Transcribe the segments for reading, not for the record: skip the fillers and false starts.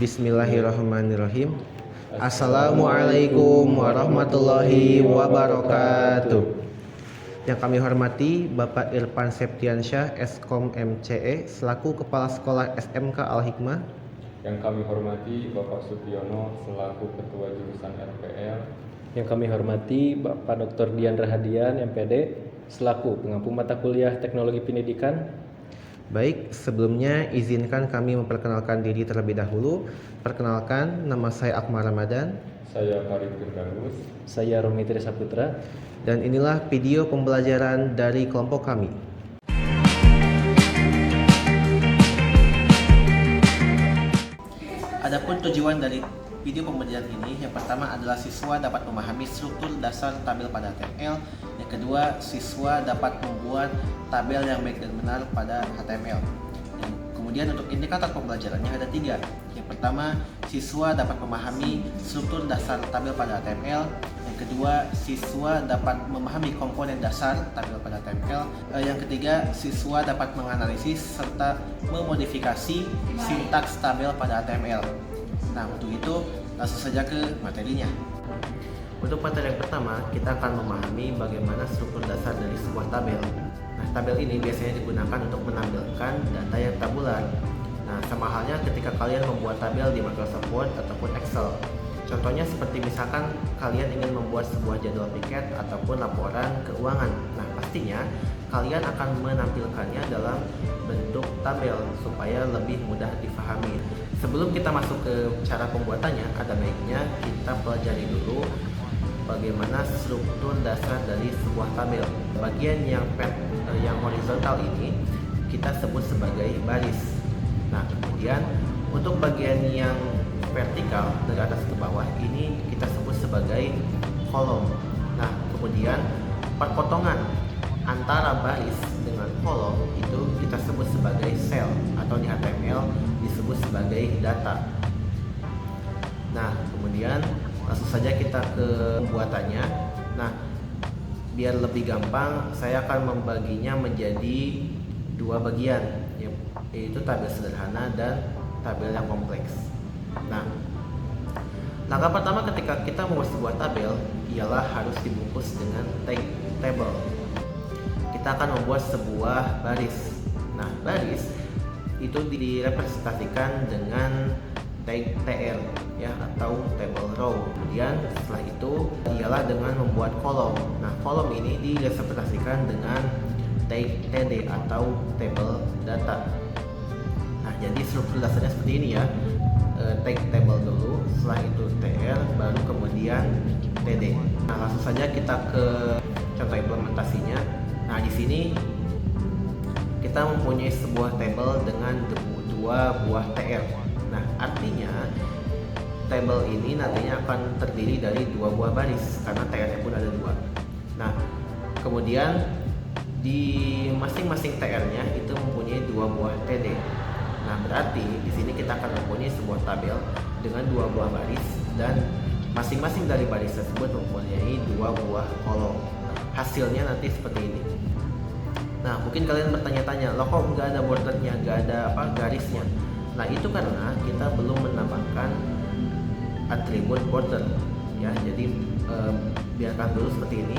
Bismillahirrahmanirrahim. Assalamualaikum warahmatullahi wabarakatuh. Yang kami hormati Bapak Irfan Septiansyah, Eskom MCE, selaku Kepala Sekolah SMK Al-Hikmah. Yang kami hormati Bapak Sutiono, selaku Ketua Jurusan RPL. Yang kami hormati Bapak Dr. Dian Rahadian, MPD, selaku Pengampu Mata Kuliah Teknologi Pendidikan. Baik, sebelumnya izinkan kami memperkenalkan diri terlebih dahulu. Perkenalkan, nama saya Akmal Ramadan. Saya Farid Firdaus. Saya Romi Teresa Putra. Dan inilah video pembelajaran dari kelompok kami. Adapun tujuan dari video pembelajaran ini, yang pertama adalah siswa dapat memahami struktur dasar tabel pada HTML. Yang kedua, siswa dapat membuat tabel yang baik dan benar pada HTML. Kemudian untuk indikator pembelajarannya ada 3. Yang pertama, siswa dapat memahami struktur dasar tabel pada HTML. Yang kedua, siswa dapat memahami komponen dasar tabel pada HTML. Yang ketiga, siswa dapat menganalisis serta memodifikasi sintaks tabel pada HTML. Nah, untuk itu langsung saja ke materinya. Untuk materi yang pertama, kita akan memahami bagaimana struktur dasar dari sebuah tabel. Nah, tabel ini biasanya digunakan untuk menampilkan data yang tabular. Nah, sama halnya ketika kalian membuat tabel di Microsoft Word ataupun Excel. Contohnya seperti misalkan kalian ingin membuat sebuah jadwal piket ataupun laporan keuangan. Nah, pastinya kalian akan menampilkannya dalam bentuk tabel supaya lebih mudah difahami. Sebelum kita masuk ke cara pembuatannya, ada baiknya kita pelajari dulu bagaimana struktur dasar dari sebuah tabel. Bagian yang horizontal ini kita sebut sebagai baris. Nah, kemudian untuk bagian yang vertikal dari atas ke bawah ini kita sebut sebagai kolom. Nah, kemudian perpotongan antara baris dengan kolom itu kita sebut sebagai sel, atau di HTML disebut sebagai data. Nah, kemudian langsung saja kita ke pembuatannya. Nah, biar lebih gampang, saya akan membaginya menjadi 2 bagian, yaitu tabel sederhana dan tabel yang kompleks. Nah, langkah pertama ketika kita membuat sebuah tabel ialah harus dibungkus dengan table. Kita akan membuat sebuah baris. Nah, baris itu direpresentasikan dengan tag TR ya, atau table row. Kemudian setelah itu ialah dengan membuat kolom. Nah, kolom ini direpresentasikan dengan tag TD atau table data. Nah, jadi struktur dasarnya seperti ini ya. Tag table dulu, setelah itu TR, baru kemudian TD. Nah, langsung saja kita ke contoh implementasinya. Nah, di sini kita mempunyai sebuah table dengan 2 buah TR. Nah, artinya tabel ini nantinya akan terdiri dari 2 buah baris karena TR-nya pun ada 2. Nah, kemudian di masing-masing TR-nya itu mempunyai 2 buah TD. Nah, berarti di sini kita akan mempunyai sebuah tabel dengan 2 buah baris dan masing-masing dari baris tersebut mempunyai 2 buah kolom. Hasilnya nanti seperti ini. Nah, mungkin kalian bertanya-tanya, loh kok nggak ada bordernya, nggak ada garisnya? Nah, itu karena kita belum menambahkan atribut border ya. Jadi biarkan dulu seperti ini.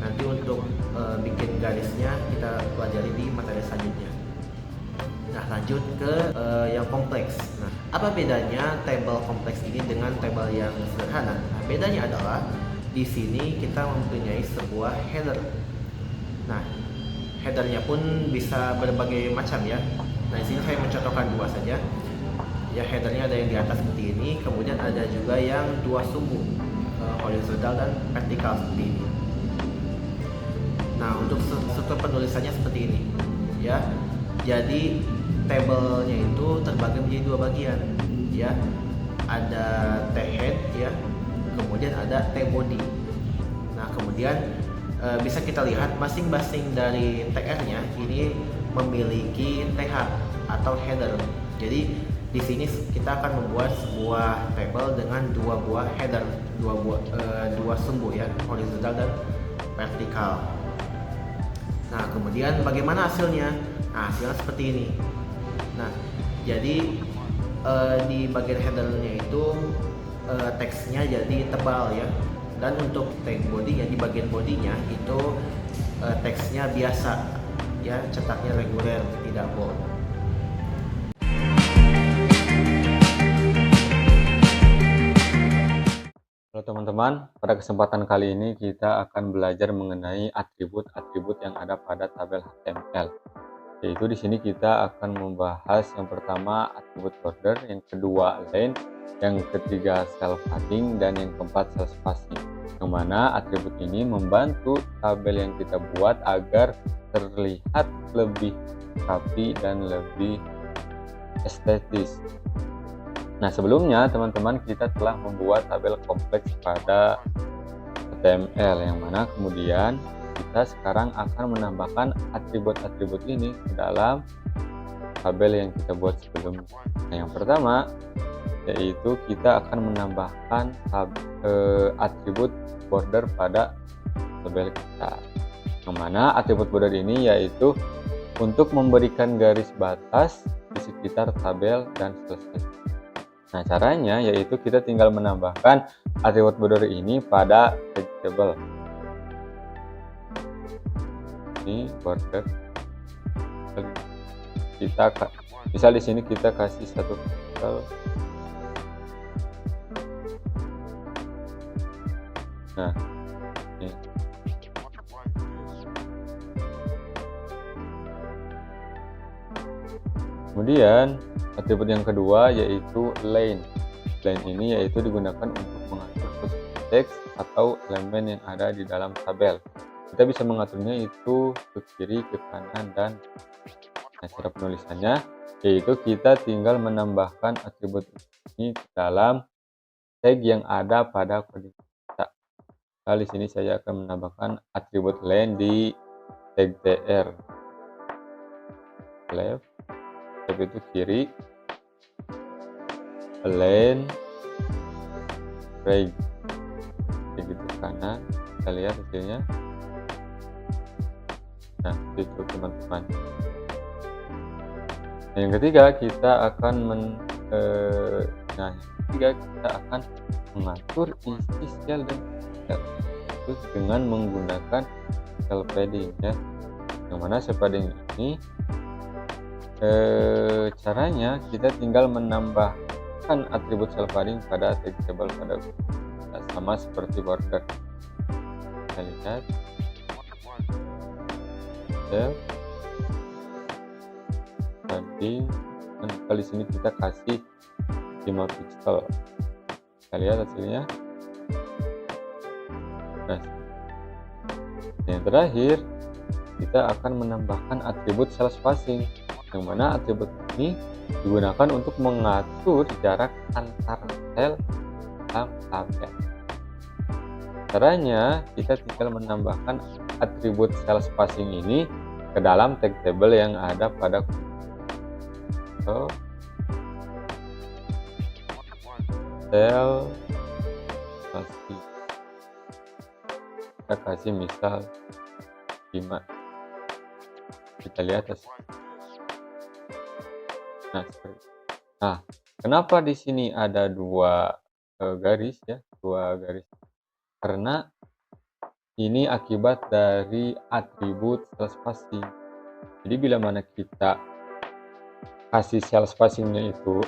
Nanti untuk bikin garisnya kita pelajari di materi selanjutnya. Nah, lanjut ke yang kompleks. Nah, apa bedanya tabel kompleks ini dengan tabel yang sederhana? Nah, bedanya adalah di sini kita mempunyai sebuah header. Nah, headernya pun bisa berbagai macam ya. Nah, di sini saya mencontohkan 2 saja. Ya, headernya ada yang di atas seperti ini, kemudian ada juga yang 2 sumbu, horizontal dan vertikal seperti ini. Nah, untuk struktur penulisannya seperti ini ya. Jadi tabelnya itu terbagi menjadi 2 bagian ya. Ada T-head ya, kemudian ada T-body. Nah, kemudian bisa kita lihat masing-masing dari TR-nya ini memiliki TH atau header. Jadi di sini kita akan membuat sebuah tabel dengan 2 buah header, 2 sumbu ya, horizontal dan vertikal. Nah, kemudian bagaimana hasilnya? Nah, hasilnya seperti ini. Nah, jadi di bagian handle-nya itu teksnya jadi tebal ya. Dan untuk tag bodinya, di bagian bodinya itu teksnya biasa ya, cetaknya reguler, tidak bold. Halo teman-teman, pada kesempatan kali ini kita akan belajar mengenai atribut-atribut yang ada pada tabel HTML. Yaitu di sini kita akan membahas yang pertama atribut border, yang kedua line, yang ketiga cell padding, dan yang keempat cell spacing. Yang mana atribut ini membantu tabel yang kita buat agar terlihat lebih rapi dan lebih estetis. Nah, sebelumnya teman-teman kita telah membuat tabel kompleks pada HTML, yang mana kemudian kita sekarang akan menambahkan atribut-atribut ini ke dalam tabel yang kita buat sebelumnya. Nah, yang pertama yaitu kita akan menambahkan atribut border pada tabel kita. Yang mana atribut border ini yaitu untuk memberikan garis batas di sekitar tabel dan selesai. Nah, caranya yaitu kita tinggal menambahkan atribut border ini pada table. Ini border, kita misal di sini kita kasih satu pixel. Nah, ini. Kemudian atribut yang kedua yaitu line. Line ini yaitu digunakan untuk mengatur posisi teks atau elemen yang ada di dalam tabel. Kita bisa mengaturnya itu ke kiri, ke kanan, dan cara penulisannya yaitu kita tinggal menambahkan atribut ini ke dalam tag yang ada pada kode kita. Di sini saya akan menambahkan atribut line di tag tr. Left, tab itu kiri, line, right, begitu kanan. Kita lihat hasilnya. Nah, itu teman-teman. Yang ketiga kita akan mengatur isi sel dan sel itu dengan menggunakan cell padding ya. Yang mana cell padding ini caranya kita tinggal menambahkan atribut cell padding pada tag table pada sama seperti border. Kita lihat padding, dan kali sini kita kasih 5 pixel. Kita lihat hasilnya. Nah, yang terakhir kita akan menambahkan atribut cell spacing, yang mana atribut ini digunakan untuk mengatur jarak antar sel dalam tabel. Caranya kita tinggal menambahkan atribut cell spacing ini ke dalam tag table yang ada pada cell spacing. Kita kasih misal 5. Kita lihat hasil. Nah, kenapa di sini ada dua garis ya, dua garis? Karena ini akibat dari atribut cell spacing. Jadi bila mana kita kasih cell spacingnya itu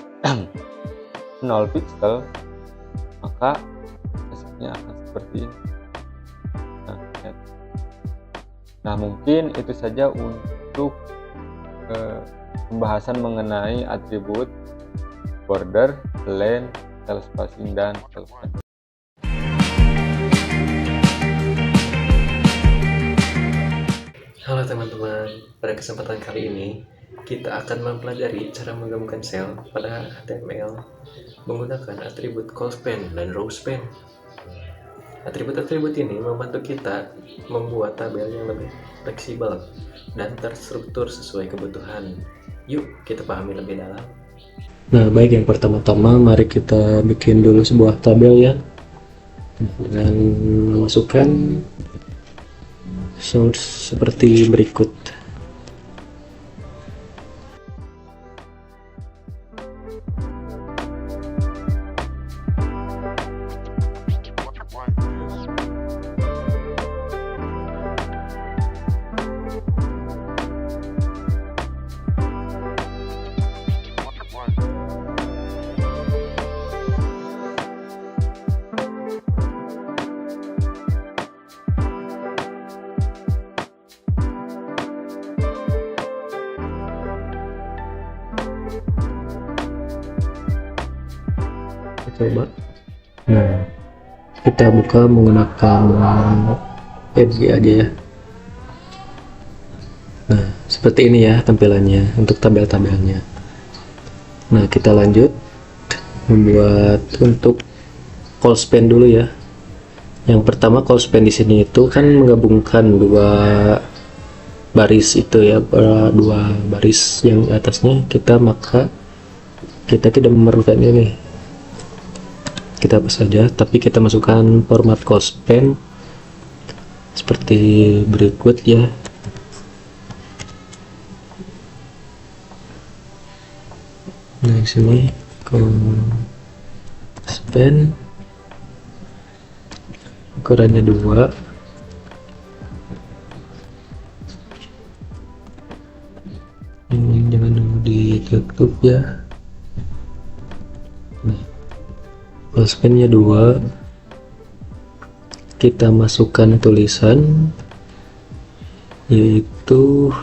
0 pixel, maka hasilnya akan seperti ini. Nah, mungkin itu saja untuk pembahasan mengenai atribut border, line, cell spacing, dan cell padding. Halo teman-teman, pada kesempatan kali ini kita akan mempelajari cara menggabungkan sel pada HTML menggunakan atribut col-span dan row-span. Atribut-atribut ini membantu kita membuat tabel yang lebih fleksibel dan terstruktur sesuai kebutuhan. Yuk kita pahami lebih dalam. Nah, baik, yang pertama-tama mari kita bikin dulu sebuah tabel ya, dengan memasukkan source seperti berikut. coba. Nah, kita buka menggunakan PNG aja ya. Nah, seperti ini ya tampilannya untuk tabel-tabelnya. Nah, kita lanjut membuat untuk call span dulu ya. Yang pertama, call span di sini itu kan menggabungkan dua baris itu ya, dua baris yang atasnya maka kita tidak memerlukan ini. Kita hapus saja, tapi kita masukkan format call span seperti berikut ya. Nah, di sini call span ukurannya 2. Ini jangan dulu ditutup ya. Nah, call span-nya 2. Kita masukkan tulisan yaitu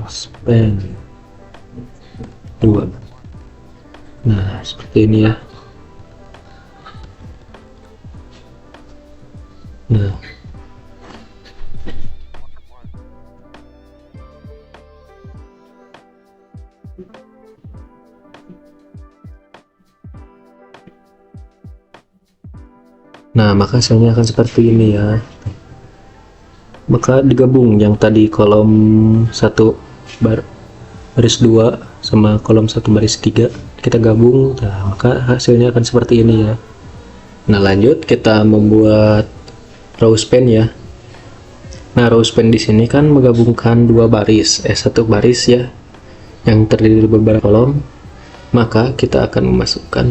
span 2. Nah, seperti ini ya. Nah, maka hasilnya akan seperti ini ya. Maka digabung yang tadi kolom 1 baris 2 sama kolom 1 baris 3 kita gabung. Nah, maka hasilnya akan seperti ini ya. Nah, lanjut kita membuat row span ya. Nah, row span di sini kan menggabungkan dua baris, satu baris ya yang terdiri dari beberapa kolom. Maka kita akan memasukkan,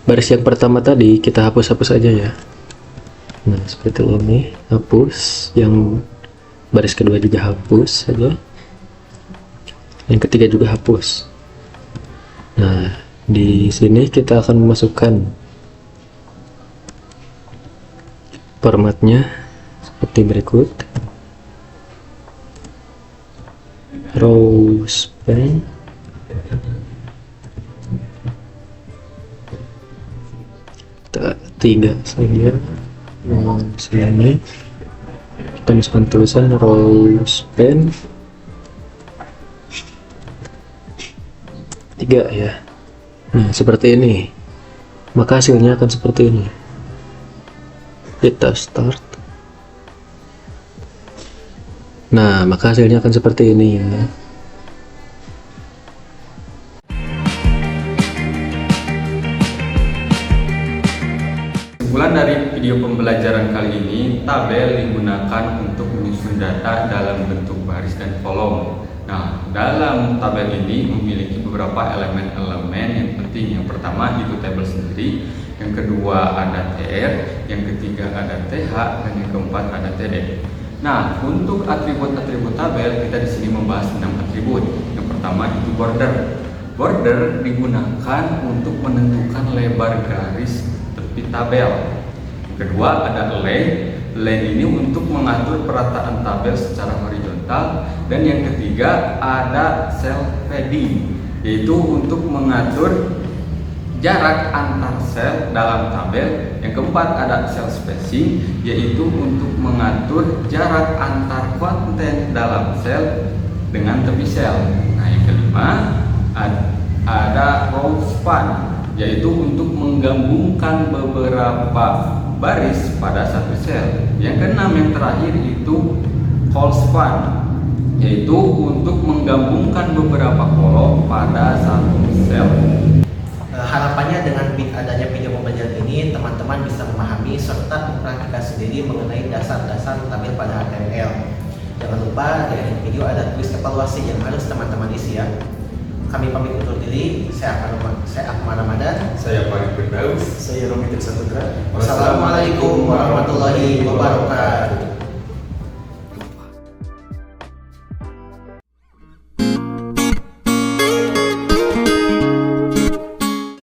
baris yang pertama tadi kita hapus aja ya. Nah, seperti ini, hapus. Yang baris kedua juga hapus saja. Yang ketiga juga hapus. Nah, di sini kita akan memasukkan formatnya seperti berikut. Row span. Tiga saja. Sini kita masukkan tulisan row span 3 ya. Nah, seperti ini. Maka hasilnya akan seperti ini. Kita start. Nah, maka hasilnya akan seperti ini ya. Kesimpulan dari video pembelajaran kali ini, tabel digunakan untuk menyusun data dalam bentuk baris dan kolom. Nah, dalam tabel ini memiliki beberapa elemen-elemen yang penting. Yang pertama itu tabel sendiri, yang kedua ada TR, yang ketiga ada TH, dan yang keempat ada TD. Nah, untuk atribut-atribut tabel kita di sini membahas 6 atribut. Yang pertama itu border. Border digunakan untuk menentukan lebar garis tepi tabel. Kedua ada line. Line ini untuk mengatur perataan tabel secara horizontal. Dan yang ketiga ada cell padding, yaitu untuk mengatur jarak antar sel dalam tabel. Yang keempat ada cell spacing, yaitu untuk mengatur jarak antar konten dalam sel dengan tepi sel. Nah, yang kelima ada row span, yaitu untuk menggabungkan beberapa baris pada satu sel. Yang keenam yang terakhir itu call span, yaitu untuk menggabungkan beberapa kolom pada satu sel. Harapannya dengan adanya video pembelajaran ini, teman-teman bisa memahami serta mempraktikkan sendiri mengenai dasar-dasar tabel pada HTML. Jangan lupa di akhir video ada kuis evaluasi yang harus teman-teman isi ya. Kami pamit undur diri. Saya Ahmad Ramadan. Saya Farid Firdaus. Saya Romi Tirsaputra. Wassalamualaikum warahmatullahi wabarakatuh.